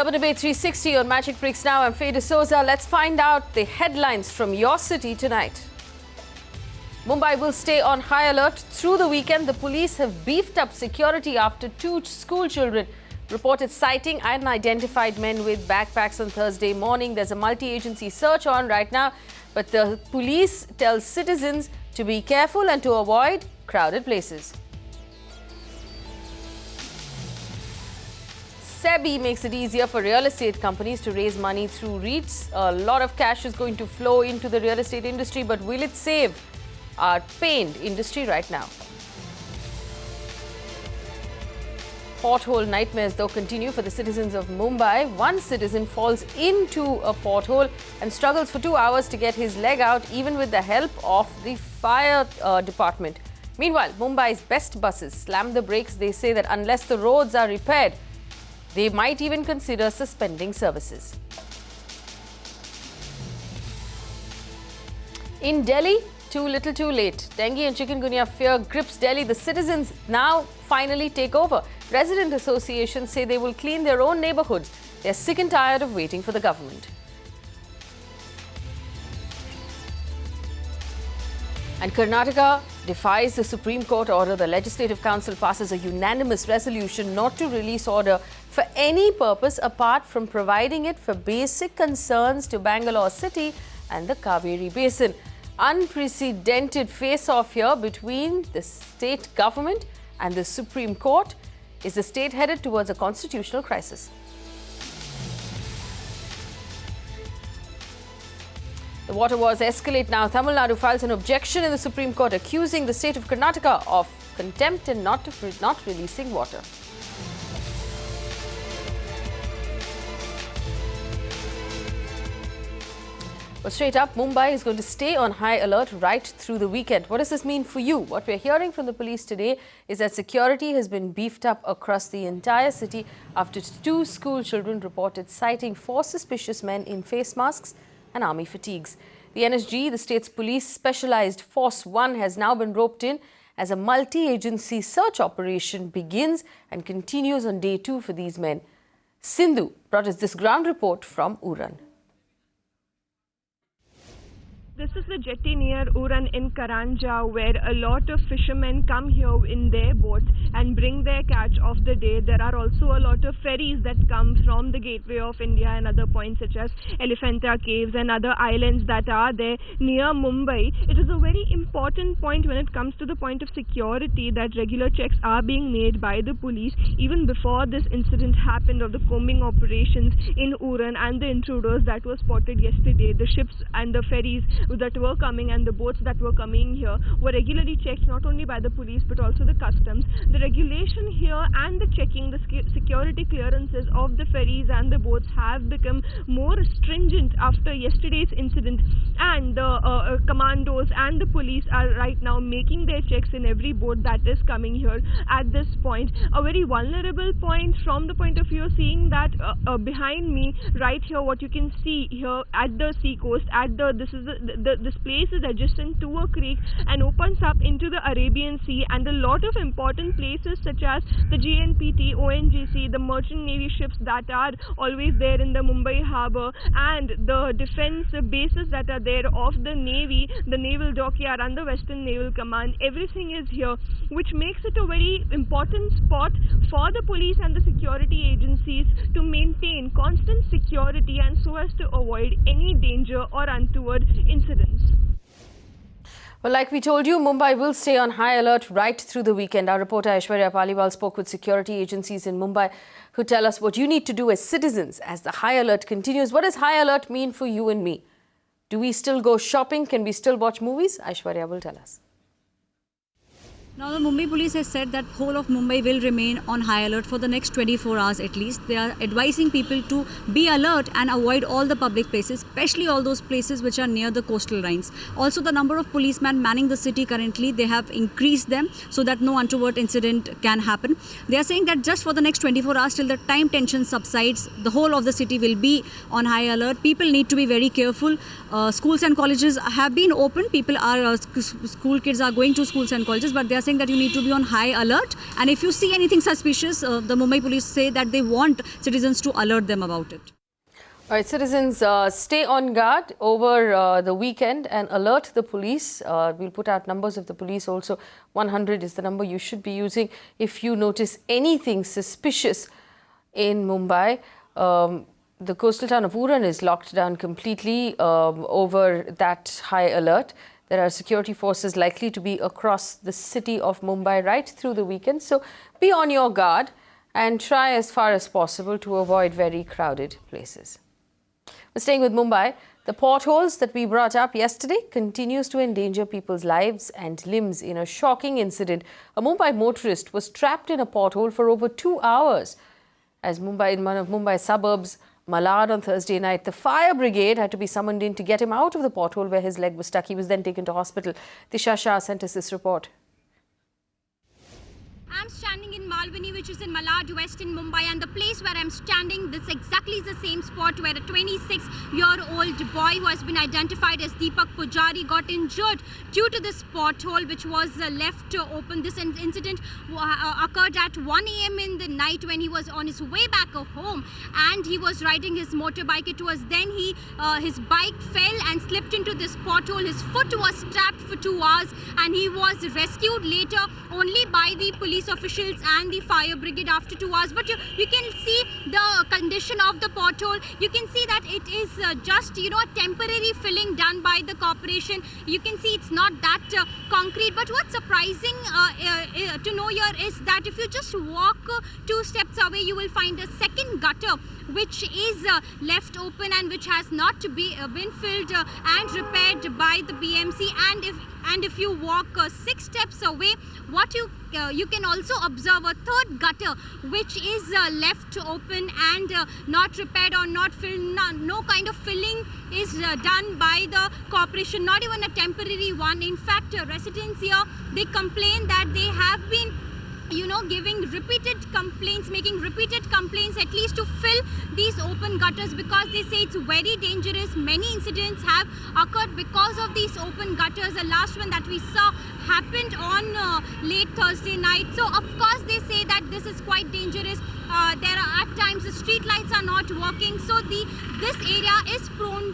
Urban Debate 360 on Magic Bricks now. I'm Faye D'Souza. Let's find out the headlines from your city tonight. Mumbai will stay on high alert through the weekend. The police have beefed up security after 2 school children reported sighting unidentified men with backpacks on Thursday morning. There's a multi-agency search on right now, but the police tells citizens to be careful and to avoid crowded places. SEBI makes it easier for real estate companies to raise money through REITs. A lot of cash is going to flow into the real estate industry, but will it save our pained industry right now? Pothole nightmares, though, continue for the citizens of Mumbai. One citizen falls into a pothole and struggles for 2 hours to get his leg out, even with the help of the fire department. Meanwhile, Mumbai's best buses slam the brakes. They say that unless the roads are repaired, they might even consider suspending services. In Delhi, too little too late. Dengue and chikungunya fear grips Delhi. The citizens now finally take over. Resident associations say they will clean their own neighborhoods. They're sick and tired of waiting for the government. And Karnataka defies the Supreme Court order. The Legislative Council passes a unanimous resolution not to release order for any purpose apart from providing it for basic concerns to Bangalore city and the Kaveri Basin. Unprecedented face-off here between the state government and the Supreme Court. Is the state headed towards a constitutional crisis? The water wars escalate now. Tamil Nadu files an objection in the Supreme Court accusing the state of Karnataka of contempt and not releasing water. Well, straight up, Mumbai is going to stay on high alert right through the weekend. What does this mean for you? What we're hearing from the police today is that security has been beefed up across the entire city after 2 school children reported sighting 4 suspicious men in face masks and army fatigues. The NSG, the state's police specialized Force 1, has now been roped in as a multi-agency search operation begins and continues on day 2 for these men. Sindhu brought us this ground report from Uran. This is the jetty near Uran in Karanja, where a lot of fishermen come here in their boats and bring their catch of the day. There are also a lot of ferries that come from the gateway of India and other points such as Elephanta Caves and other islands that are there near Mumbai. It is a very important point when it comes to the point of security that regular checks are being made by the police even before this incident happened of the combing operations in Uran and the intruders that were spotted yesterday. The ships and the ferries that were coming and the boats that were coming here were regularly checked not only by the police but also the customs. The regulation here and the checking, the security clearances of the ferries and the boats have become more stringent after yesterday's incident, and the commandos and the police are right now making their checks in every boat that is coming here at this point. A very vulnerable point from the point of view seeing that behind me right here, what you can see here at the sea coast, at this place is adjacent to a creek and opens up into the Arabian Sea, and a lot of important places such as the GNPT, ONGC, the merchant navy ships that are always there in the Mumbai harbour, and the defence bases that are there of the Navy, the Naval Dockyard and the Western Naval Command. Everything is here, which makes it a very important spot for the police and the security agencies to maintain constant security and so as to avoid any danger or untoward incidents. Well, like we told you, Mumbai will stay on high alert right through the weekend. Our reporter Aishwarya Paliwal spoke with security agencies in Mumbai who tell us what you need to do as citizens as the high alert continues. What does high alert mean for you and me? Do we still go shopping? Can we still watch movies? Aishwarya will tell us. Now, the Mumbai police has said that whole of Mumbai will remain on high alert for the next 24 hours at least. They are advising people to be alert and avoid all the public places, especially all those places which are near the coastal lines. Also, the number of policemen manning the city currently, they have increased them so that no untoward incident can happen. They are saying that just for the next 24 hours till the time tension subsides, the whole of the city will be on high alert. People need to be very careful. Schools and colleges have been open. People are, school kids are going to schools and colleges, but they are saying that you need to be on high alert, and if you see anything suspicious, the Mumbai police say that they want citizens to alert them about it. All right, citizens, stay on guard over the weekend and alert the police. We'll put out numbers of the police also. 100 is the number you should be using if you notice anything suspicious in Mumbai. The coastal town of Uran is locked down completely over that high alert. There are security forces likely to be across the city of Mumbai right through the weekend. So be on your guard and try as far as possible to avoid very crowded places. We're staying with Mumbai. The potholes that we brought up yesterday continues to endanger people's lives and limbs in a shocking incident. A Mumbai motorist was trapped in a pothole for over 2 hours. As in one of Mumbai's suburbs, Malad, on Thursday night, the fire brigade had to be summoned in to get him out of the pothole where his leg was stuck. He was then taken to hospital. Disha Shah sent us this report. I'm standing in Malvani, which is in Malad West in Mumbai, and the place where I'm standing, this exactly is the same spot where a 26-year-old boy who has been identified as Deepak Pujari got injured due to this pothole which was left open. This incident occurred at 1 a.m. in the night when he was on his way back home and he was riding his motorbike. It was then his bike fell and slipped into this pothole. His foot was trapped for 2 hours and he was rescued later only by the police officials and the fire brigade after 2 hours. But you can see the condition of the pothole. You can see that it is just a temporary filling done by the corporation. You can see it's not that concrete. But what's surprising to know here is that if you just walk 2 steps away, you will find a second gutter which is left open and which has not been filled and repaired by the BMC. And if you walk 6 steps away, what you can also observe a third gutter which is left open and not repaired or not filled. No kind of filling is done by the corporation, not even a temporary one. In fact, residents here, they complain that they have been making repeated complaints at least to fill these open gutters because they say it's very dangerous. Many incidents have occurred because of these open gutters. The last one that we saw happened on late Thursday night. So of course they say that this is quite dangerous. There are at times the street lights are not working, so this area is prone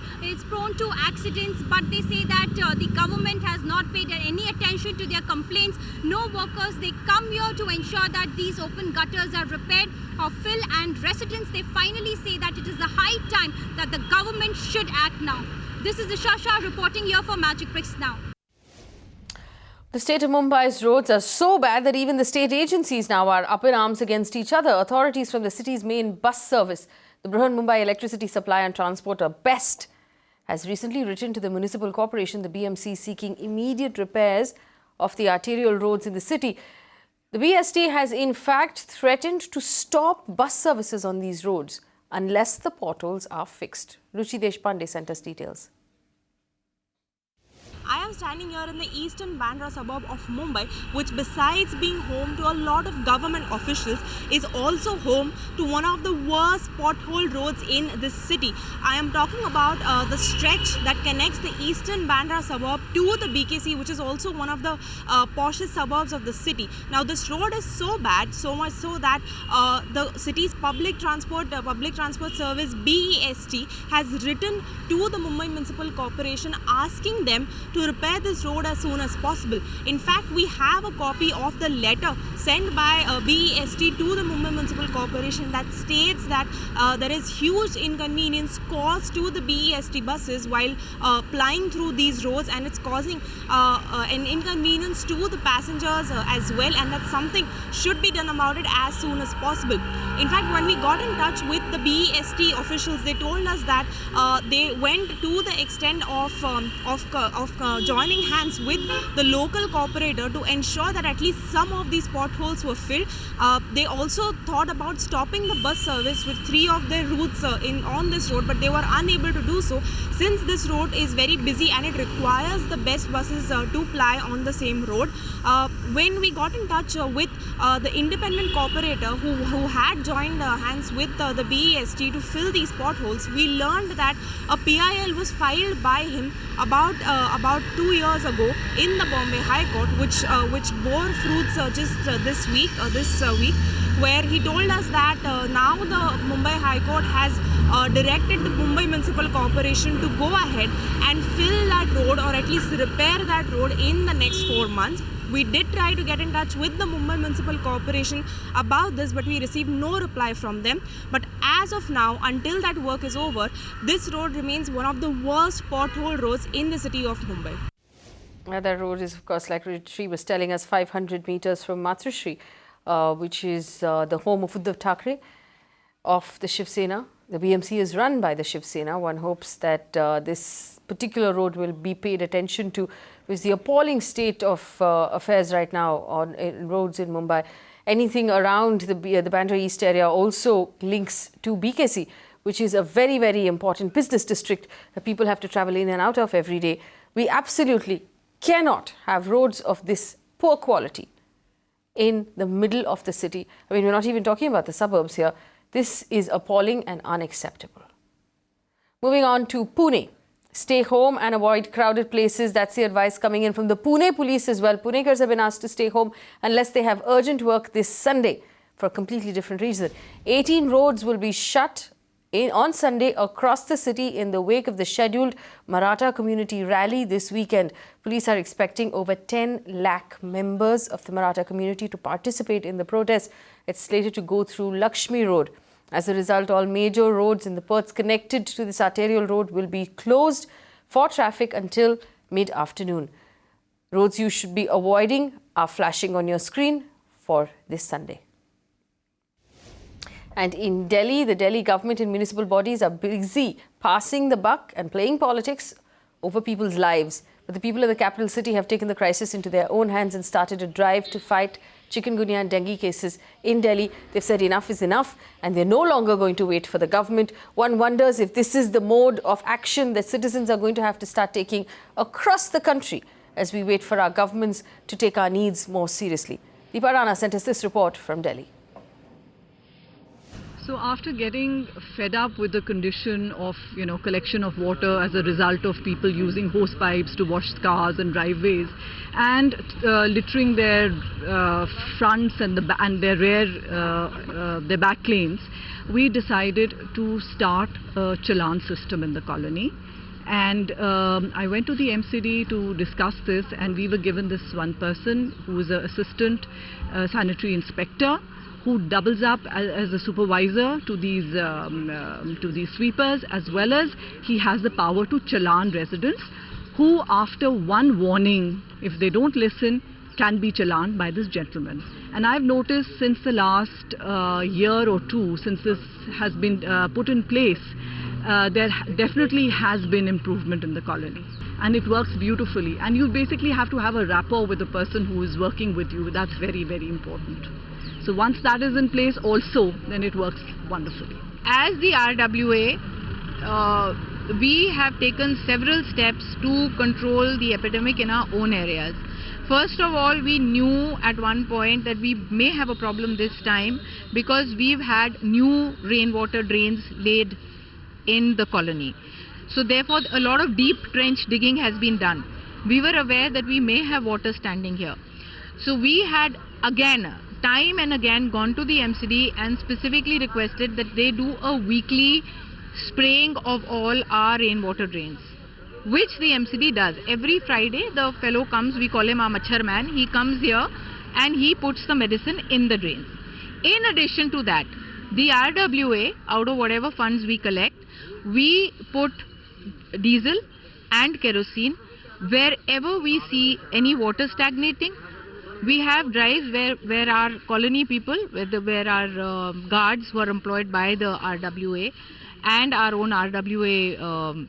to accidents. But they say that the government has not paid any attention to their complaints. No workers, they come here to ensure that these open gutters are repaired or filled, and residents, they finally say that it is the high time that the government should act now. This is Disha Shah reporting here for Magic Bricks Now. The state of Mumbai's roads are so bad that even the state agencies now are up in arms against each other. Authorities from the city's main bus service, the Brihan Mumbai Electricity Supply and Transporter, BEST, has recently written to the municipal corporation, the BMC, seeking immediate repairs of the arterial roads in the city. The BST has in fact threatened to stop bus services on these roads unless the potholes are fixed. Ruchi Deshpande sent us details. I am standing here in the eastern Bandra suburb of Mumbai, which besides being home to a lot of government officials, is also home to one of the worst pothole roads in this city. I am talking about the stretch that connects the eastern Bandra suburb to the BKC, which is also one of the poshest suburbs of the city. Now this road is so bad, so much so that the city's public transport service BEST has written to the Mumbai Municipal Corporation asking them to repair this road as soon as possible. In fact, we have a copy of the letter sent by BEST to the Mumbai Municipal Corporation that states that there is huge inconvenience caused to the BEST buses while plying through these roads, and it's causing an inconvenience to the passengers as well, and that something should be done about it as soon as possible. In fact, when we got in touch with the BEST officials, they told us that they went to the extent of joining hands with the local corporator to ensure that at least some of these potholes were filled. They also thought about stopping the bus service with 3 of their routes on this road, but they were unable to do so since this road is very busy and it requires the best buses to ply on the same road. When we got in touch with the independent corporator who had joined hands with the BEST to fill these potholes, we learned that a PIL was filed by him about about 2 years ago in the Bombay High Court, which bore fruits this week, where he told us that now the Mumbai High Court has directed the Mumbai Municipal Corporation to go ahead and fill that road, or at least repair that road in the next 4 months. We did try to get in touch with the Mumbai Municipal Corporation about this, but we received no reply from them. But as of now, until that work is over, this road remains one of the worst pothole roads in the city of Mumbai. That road is, of course, like Sri was telling us, 500 meters from Matrushri, which is the home of Uddhav Thackeray of the Shiv Sena. The BMC is run by the Shiv Sena. One hopes that this particular road will be paid attention to, with the appalling state of affairs right now on roads in Mumbai. Anything around the Bandra East area also links to BKC, which is a very, very important business district that people have to travel in and out of every day. We absolutely cannot have roads of this poor quality in the middle of the city. I mean, we're not even talking about the suburbs here. This is appalling and unacceptable. Moving on to Pune. Stay home and avoid crowded places. That's the advice coming in from the Pune police as well. Punekars have been asked to stay home unless they have urgent work this Sunday for a completely different reason. 18 roads will be shut on Sunday across the city in the wake of the scheduled Maratha community rally this weekend. Police are expecting over 10 lakh members of the Maratha community to participate in the protest. It's slated to go through Lakshmi Road. As a result, all major roads in the Perth connected to this arterial road will be closed for traffic until mid-afternoon. Roads you should be avoiding are flashing on your screen for this Sunday. And in Delhi, the Delhi government and municipal bodies are busy passing the buck and playing politics over people's lives. But the people of the capital city have taken the crisis into their own hands and started a drive to fight chikungunya and dengue cases in Delhi. They've said enough is enough and they're no longer going to wait for the government. One wonders if this is the mode of action that citizens are going to have to start taking across the country as we wait for our governments to take our needs more seriously. Deepa Rana sent us this report from Delhi. So after getting fed up with the condition of, collection of water as a result of people using hose pipes to wash cars and driveways and littering their fronts and their rear, their back lanes, we decided to start a challan system in the colony. And I went to the MCD to discuss this, and we were given this one person who is an assistant sanitary inspector, who doubles up as a supervisor to these sweepers, as well as he has the power to challan residents who, after one warning, if they don't listen, can be challaned by this gentleman. And I've noticed since the last year or two, since this has been put in place, there definitely has been improvement in the colony. And it works beautifully. And you basically have to have a rapport with the person who is working with you. That's very, very important. So once that is in place also, then it works wonderfully. As the RWA, we have taken several steps to control the epidemic in our own areas. First of all, we knew at one point that we may have a problem this time because we've had new rainwater drains laid in the colony. So therefore, a lot of deep trench digging has been done. We were aware that we may have water standing here. So we had again, time and again, gone to the MCD and specifically requested that they do a weekly spraying of all our rainwater drains, which the MCD does. Every Friday, the fellow comes, we call him our Machhar man, he comes here and he puts the medicine in the drains. In addition to that, the RWA, out of whatever funds we collect, we put diesel and kerosene wherever we see any water stagnating. We have drives where our colony people, where our guards who are employed by the RWA and our own RWA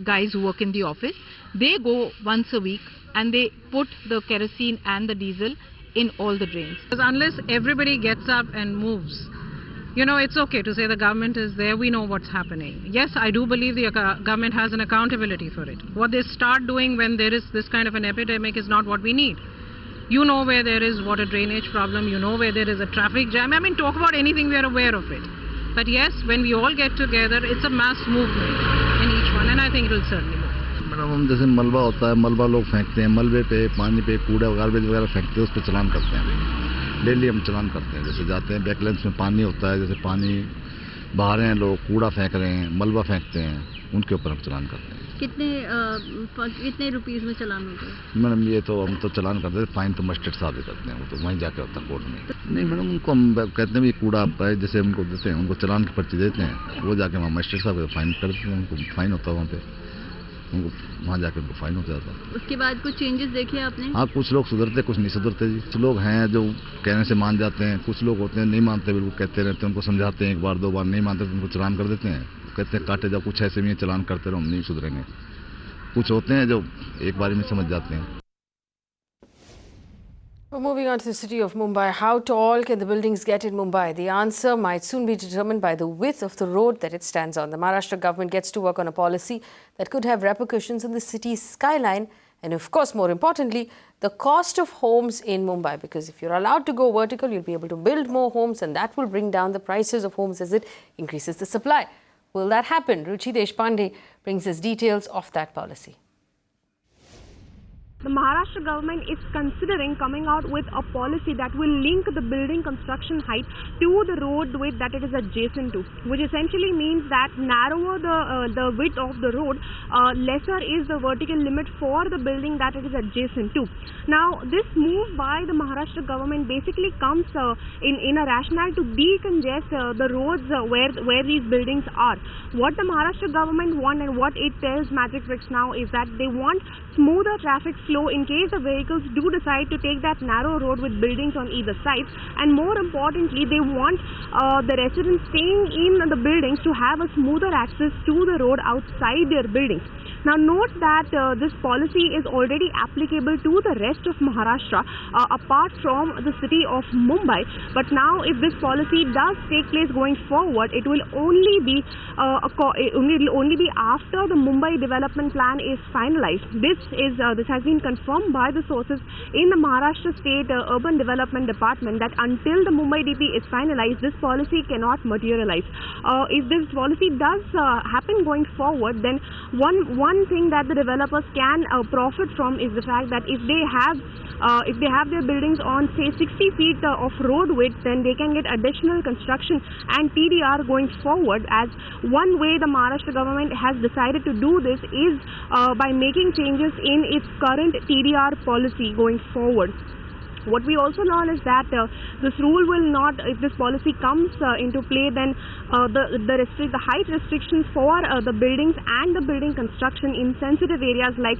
guys who work in the office, they go once a week and they put the kerosene and the diesel in all the drains. Because unless everybody gets up and moves, it's okay to say the government is there, we know what's happening. Yes, I do believe the government has an accountability for it. What they start doing when there is this kind of an epidemic is not what we need. You know where there is water drainage problem, you know where there is a traffic jam. I mean, talk about anything, we are aware of it. But yes, when we all get together, it's a mass movement in each one, and I think it will certainly move. Madam हम जैसे मलबा होता है, मलबा लोग फेंकते हैं, मलबे पे, पानी पे, कूड़ा गार्बेज वगैरह फेंकते हैं, उस पर चलान करते हैं। डेली हम चलान करते हैं। जैसे जाते हैं बैकलेंस में पानी होता है, जैसे पानी बहा रहे हैं लोग, कूड़ा फेंक रहे हैं, मलबा फेंकते हैं, उनके ऊपर हम चलान करते हैं। कितने रुपीस में चलान होता है? मैडम ये तो हम तो चलान करते हैं, फाइन तो मजिस्ट्रेट साहब ही करते हैं, वो तो वहीं जाके होता है कोर्ट में। नहीं मैडम, उनको हम कहते हैं ये कूड़ा आपका है, जैसे उनको देते हैं, उनको चलान की पर्ची देते हैं, वो जाके वहाँ मजिस्ट्रेट साहब फाइन कर देते हैं, उनको फाइन होता है वहाँ पे, उनको वहाँ जाके उनको फाइन हो जाता है। उसके बाद कुछ चेंजेस देखे आपने? हाँ, कुछ लोग सुधरते, कुछ नहीं सुधरते जी। कुछ लोग हैं जो कहने से मान जाते हैं, कुछ लोग होते हैं नहीं मानते, बिल्कुल कहते रहते हैं, उनको समझाते हैं, एक बार दो बार नहीं मानते तो उनको चलान कर देते हैं, कहते हैं काटे जाओ, कुछ ऐसे भी चलान करते रहो, हम नहीं सुधरेंगे। कुछ होते हैं जो एक बार में समझ जाते हैं। Well, moving on to the city of Mumbai, how tall can the buildings get in Mumbai? The answer might soon be determined by the width of the road that it stands on. The Maharashtra government gets to work on a policy that could have repercussions in the city's skyline and, of course, more importantly, the cost of homes in Mumbai. Because if you're allowed to go vertical, you'll be able to build more homes and that will bring down the prices of homes as it increases the supply. Will that happen? Ruchi Deshpande brings us details of that policy. The Maharashtra government is considering coming out with a policy that will link the building construction height to the road width that it is adjacent to, which essentially means that narrower the width of the road, lesser is the vertical limit for the building that it is adjacent to. Now, this move by the Maharashtra government basically comes in a rationale to decongest the roads where these buildings are. What the Maharashtra government want and what it tells Magic Bricks now is that they want smoother traffic flow in case the vehicles do decide to take that narrow road with buildings on either side, and more importantly they want the residents staying in the buildings to have a smoother access to the road outside their buildings. Now note that this policy is already applicable to the rest of Maharashtra apart from the city of Mumbai, but now if this policy does take place going forward, it will only be after the Mumbai development plan is finalized. This has been confirmed by the sources in the Maharashtra State Urban Development Department that until the Mumbai DP is finalized, this policy cannot materialize. If this policy does happen going forward, then one thing that the developers can profit from is the fact that if they have their buildings on say 60 feet of road width, then they can get additional construction and TDR going forward. As one way the Maharashtra government has decided to do this is by making changes in its current TDR policy going forward. What we also learn is that this rule will not, if this policy comes into play, then the height restrictions for the buildings and the building construction in sensitive areas like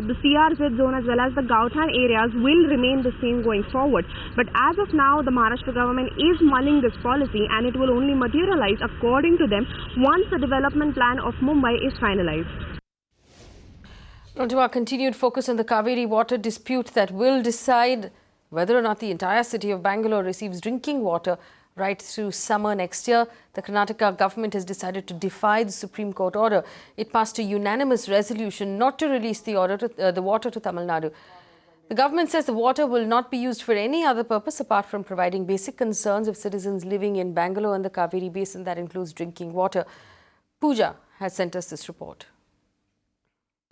the CRZ zone as well as the Gauthan areas will remain the same going forward. But as of now, the Maharashtra government is mulling this policy and it will only materialize according to them once the development plan of Mumbai is finalized. On to our continued focus on the Kaveri water dispute that will decide whether or not the entire city of Bangalore receives drinking water right through summer next year. The Karnataka government has decided to defy the Supreme Court order. It passed a unanimous resolution not to release the water to Tamil Nadu. The government says the water will not be used for any other purpose apart from providing basic concerns of citizens living in Bangalore and the Kaveri basin, that includes drinking water. Pooja has sent us this report.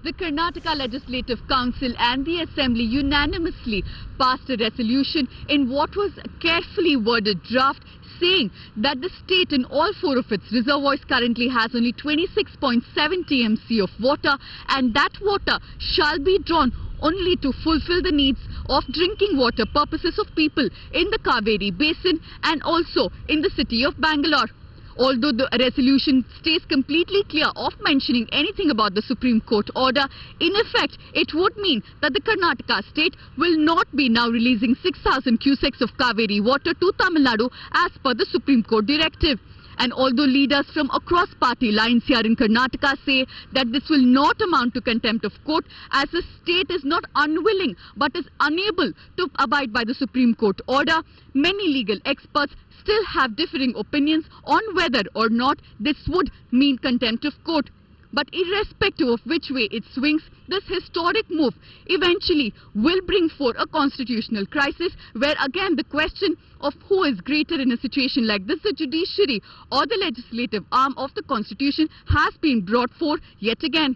The Karnataka Legislative Council and the Assembly unanimously passed a resolution in what was a carefully worded draft saying that the state in all four of its reservoirs currently has only 26.7 TMC of water, and that water shall be drawn only to fulfill the needs of drinking water purposes of people in the Kaveri basin and also in the city of Bangalore. Although the resolution stays completely clear of mentioning anything about the Supreme Court order, in effect, it would mean that the Karnataka state will not be now releasing 6,000 cusecs of Kaveri water to Tamil Nadu as per the Supreme Court directive. And although leaders from across party lines here in Karnataka say that this will not amount to contempt of court, as the state is not unwilling but is unable to abide by the Supreme Court order, many legal experts still have differing opinions on whether or not this would mean contempt of court. But irrespective of which way it swings, this historic move eventually will bring forth a constitutional crisis where again the question of who is greater in a situation like this, the judiciary or the legislative arm of the constitution, has been brought forth yet again.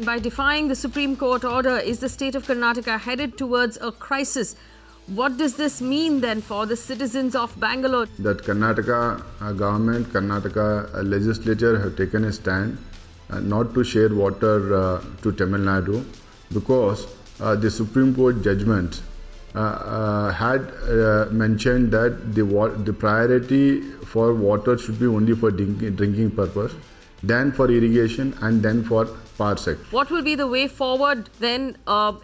By defying the Supreme Court order, is the state of Karnataka headed towards a crisis? What does this mean then for the citizens of Bangalore? That Karnataka government, Karnataka legislature have taken a stand not to share water to Tamil Nadu because the Supreme Court judgment had mentioned that the priority for water should be only for drinking purpose, then for irrigation and then for power sector. What will be the way forward then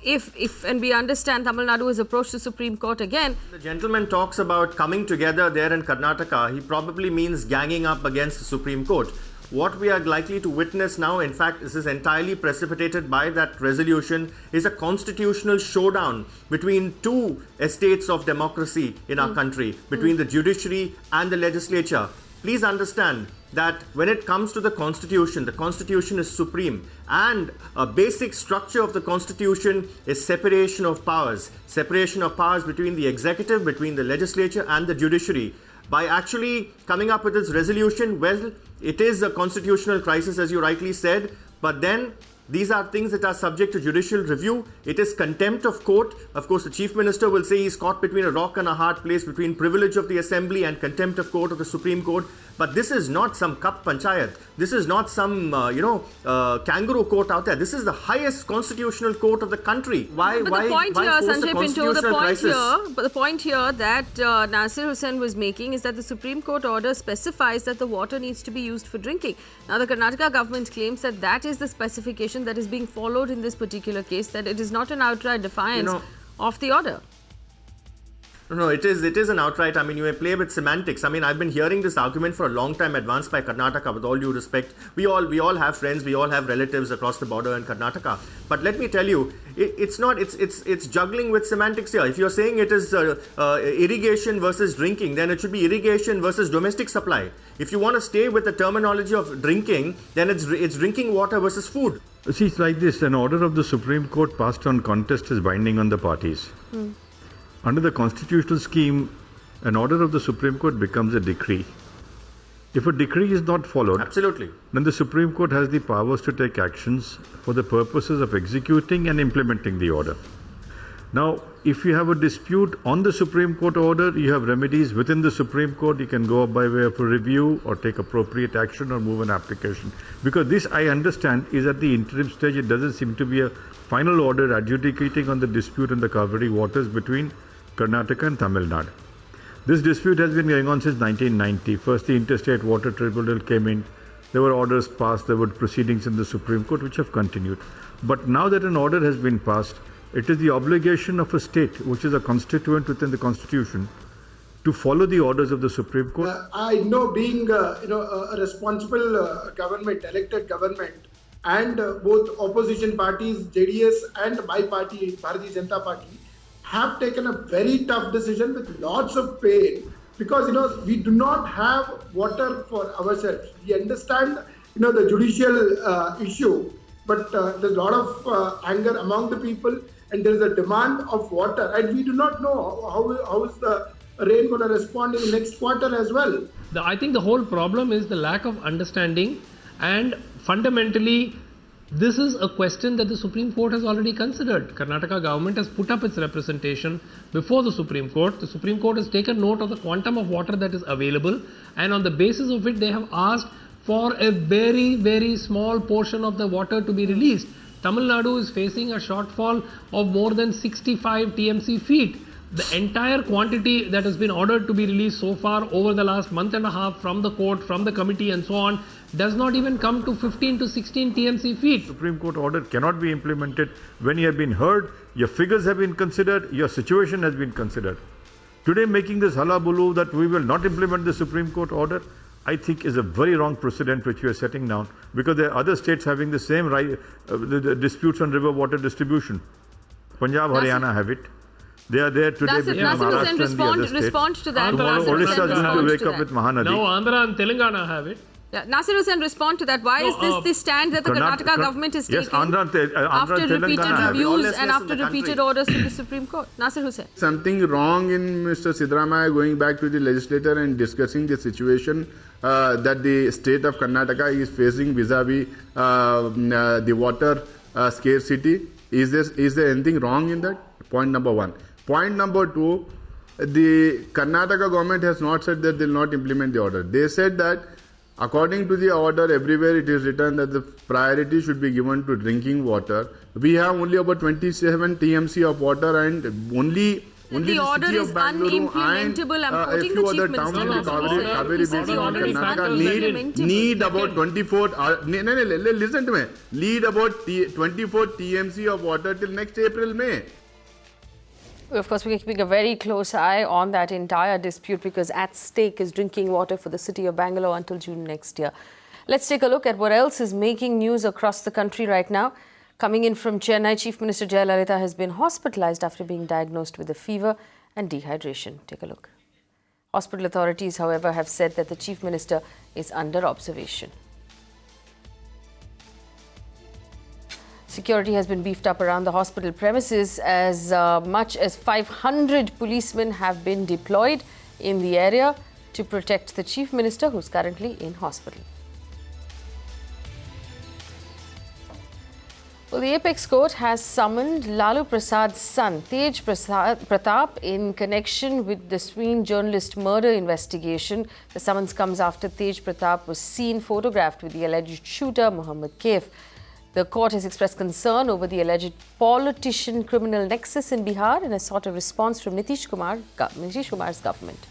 if and we understand Tamil Nadu has approached the Supreme Court again? The gentleman talks about coming together there in Karnataka. He probably means ganging up against the Supreme Court. What we are likely to witness now, in fact, this is entirely precipitated by that resolution, is a constitutional showdown between two estates of democracy in our country, between the judiciary and the legislature. Please understand that when it comes to the Constitution is supreme, and a basic structure of the Constitution is separation of powers between the executive, between the legislature and the judiciary. By actually coming up with this resolution, well, it is a constitutional crisis, as you rightly said, but then these are things that are subject to judicial review. It is contempt of court. Of course, the Chief Minister will say he's caught between a rock and a hard place, between privilege of the Assembly and contempt of court of the Supreme Court. But this is not some Cup Panchayat. This is not some, kangaroo court out there. This is the highest constitutional court of the country. Why force a constitutional crisis? But the point here that Nasir Hussain was making is that the Supreme Court order specifies that the water needs to be used for drinking. Now, the Karnataka government claims that that is the specification that is being followed in this particular case, that it is not an outright defiance of the order. No, it is an outright. I mean, you may play with semantics. I mean, I've been hearing this argument for a long time advanced by Karnataka. With all due respect, we all have friends, we all have relatives across the border in Karnataka. But let me tell you, it's juggling with semantics here. If you're saying it is irrigation versus drinking, then it should be irrigation versus domestic supply. If you want to stay with the terminology of drinking, then it's drinking water versus food. See, it's like this: an order of the Supreme Court passed on contest is binding on the parties. Under the constitutional scheme, an order of the Supreme Court becomes a decree. If a decree is not followed, absolutely, then the Supreme Court has the powers to take actions for the purposes of executing and implementing the order. Now, if you have a dispute on the Supreme Court order, you have remedies within the Supreme Court. You can go up by way of a review or take appropriate action or move an application. Because this, I understand, is at the interim stage. It doesn't seem to be a final order adjudicating on the dispute on the Kaveri waters between Karnataka and Tamil Nadu. This dispute has been going on since 1990. First, the Interstate Water Tribunal came in. There were orders passed. There were proceedings in the Supreme Court which have continued. But now that an order has been passed, it is the obligation of a state, which is a constituent within the Constitution, to follow the orders of the Supreme Court. I know, being a responsible government, elected government, and both opposition parties, JDS and my party, Bharatiya Janata Party, have taken a very tough decision with lots of pain, because we do not have water for ourselves. We understand the judicial issue, but there's a lot of anger among the people, and there is a demand of water, and we do not know how is the rain going to respond in the next quarter as well. I think the whole problem is the lack of understanding, and fundamentally this is a question that the Supreme Court has already considered. Karnataka government has put up its representation before the Supreme Court. The Supreme Court has taken note of the quantum of water that is available, and on the basis of it they have asked for a very, very small portion of the water to be released. Tamil Nadu is facing a shortfall of more than 65 TMC feet. The entire quantity that has been ordered to be released so far over the last month and a half from the court, from the committee and so on, does not even come to 15 to 16 TMC feet. Supreme Court order cannot be implemented when you have been heard, your figures have been considered, your situation has been considered. Today making this hullabaloo that we will not implement the Supreme Court order, I think is a very wrong precedent which we are setting down, because there are other states having the same the disputes on river water distribution. Punjab, Haryana have it. They are there today between Maharashtra and the other states. Respond to that. Tomorrow Odisha is going to wake up with Mahanadi. Now Andhra and Telangana have it. Yeah, Nasir Hussain, respond to that. Why is this the stand that the Karnataka government is taking after repeated reviews and after repeated orders from the Supreme Court? Nasir Hussain. Something wrong in Mr. Siddaramaiah going back to the legislator and discussing the situation that the state of Karnataka is facing vis-a-vis the water scarcity. Is there anything wrong in that? Point number one. Point number two, the Karnataka government has not said that they will not implement the order. They said that according to the order, everywhere it is written that the priority should be given to drinking water. We have only about 27 TMC of water, and only the order city is of Bangalore unimplementable. I'm and a quoting few the other Chief towns in the Minister. Kaveri He said basin the of order is Karnataka need about 24. Listen to me. Need about 24 TMC of water till next April, May. Of course, we're keeping a very close eye on that entire dispute because at stake is drinking water for the city of Bangalore until June next year. Let's take a look at what else is making news across the country right now. Coming in from Chennai, Chief Minister Jayalalitha has been hospitalized after being diagnosed with a fever and dehydration. Take a look. Hospital authorities, however, have said that the Chief Minister is under observation. Security has been beefed up around the hospital premises. As much as 500 policemen have been deployed in the area to protect the Chief Minister, who's currently in hospital. Well, the Apex Court has summoned Lalu Prasad's son, Tej Pratap, in connection with the Sween journalist murder investigation. The summons comes after Tej Pratap was seen photographed with the alleged shooter, Mohammed Kaif. The court has expressed concern over the alleged politician-criminal nexus in Bihar and has sought a response from Nitish Kumar's government.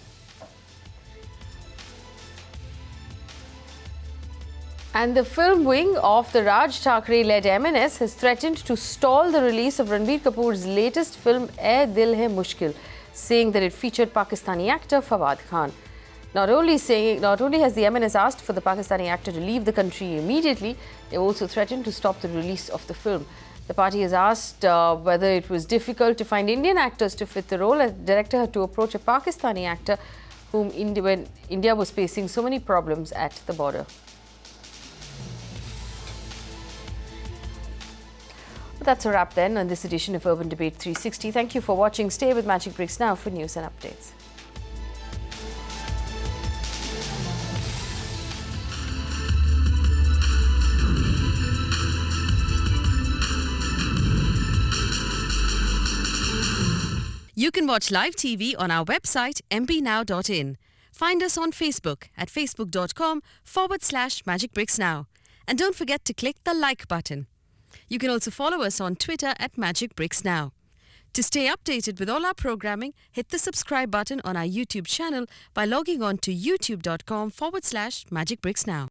And the film wing of the Raj Thackeray-led MNS has threatened to stall the release of Ranbir Kapoor's latest film, Ae Dil Hai Mushkil, saying that it featured Pakistani actor Fawad Khan. Not only has the MNS asked for the Pakistani actor to leave the country immediately, they also threatened to stop the release of the film. The party has asked whether it was difficult to find Indian actors to fit the role. The director had to approach a Pakistani actor when India was facing so many problems at the border. That's a wrap then on this edition of Urban Debate 360. Thank you for watching. Stay with Magic Bricks now for news and updates. You can watch live TV on our website mpnow.in. Find us on Facebook at facebook.com/magicbricksnow. And don't forget to click the like button. You can also follow us on Twitter at Magic Bricks Now. To stay updated with all our programming, hit the subscribe button on our YouTube channel by logging on to youtube.com/Magic Bricks Now.